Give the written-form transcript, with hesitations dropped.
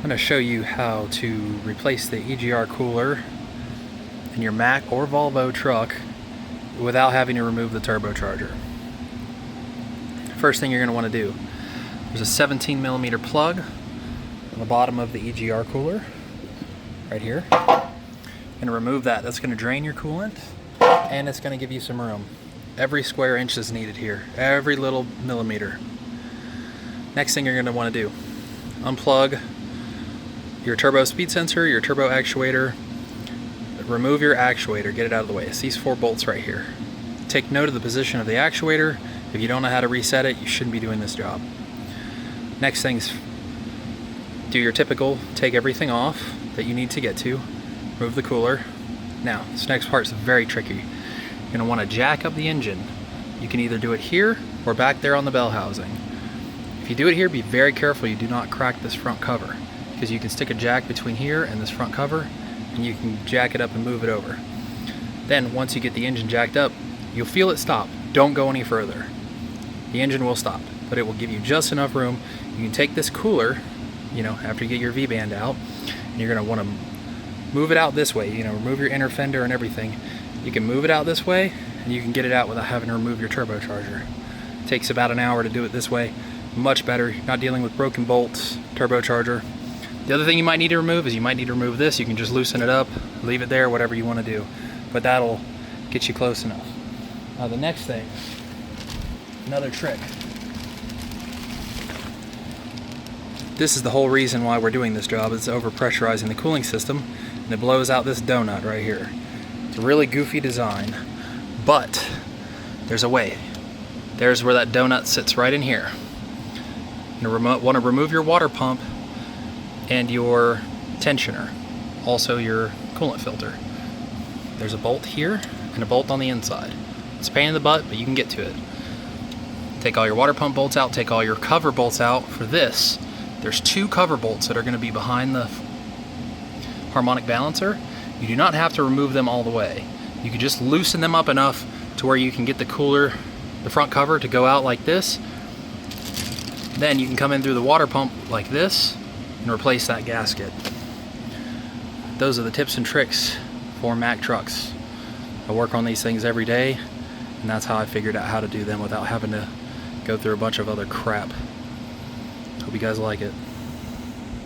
I'm going to show you how to replace the EGR cooler in your Mack or Volvo truck without having to remove the turbocharger. First thing you're going to want to do, there's a 17mm plug on the bottom of the EGR cooler, right here. You're going to remove that. That's going to drain your coolant, and it's going to give you some room. Every square inch is needed here, every little millimeter. Next thing you're going to want to do, unplug your turbo speed sensor, your turbo actuator, remove your actuator, get it out of the way. It's these 4 bolts right here. Take note of the position of the actuator. If you don't know how to reset it, you shouldn't be doing this job. Next thing's do your typical, take everything off that you need to get to, remove the cooler. Now, this next part's very tricky. You're gonna wanna jack up the engine. You can either do it here or back there on the bell housing. If you do it here, be very careful you do not crack this front cover, because you can stick a jack between here and this front cover and you can jack it up and move it over. Then once you get the engine jacked up, you'll feel it stop. Don't go any further. The engine will stop, but it will give you just enough room. You can take this cooler, after you get your V-band out, and you're gonna wanna move it out this way, remove your inner fender and everything. You can move it out this way and you can get it out without having to remove your turbocharger. It takes about an hour to do it this way. Much better, you're not dealing with broken bolts, turbocharger. The other thing you might need to remove is you might need to remove this. You can just loosen it up, leave it there, whatever you want to do. But that'll get you close enough. Now the next thing, another trick. This is the whole reason why we're doing this job. It's overpressurizing the cooling system, and it blows out this donut right here. It's a really goofy design, but there's a way. There's where that donut sits, right in here. You want to remove your water pump and your tensioner, also your coolant filter. There's a bolt here and a bolt on the inside. It's a pain in the butt, but you can get to it. Take all your water pump bolts out, take all your cover bolts out. For this, there's 2 cover bolts that are going to be behind the harmonic balancer. You do not have to remove them all the way. You can just loosen them up enough to where you can get the cooler, the front cover, to go out like this. Then you can come in through the water pump like this and replace that gasket. Those are the tips and tricks for Mack trucks. I work on these things every day, and that's how I figured out how to do them without having to go through a bunch of other crap. Hope you guys like it.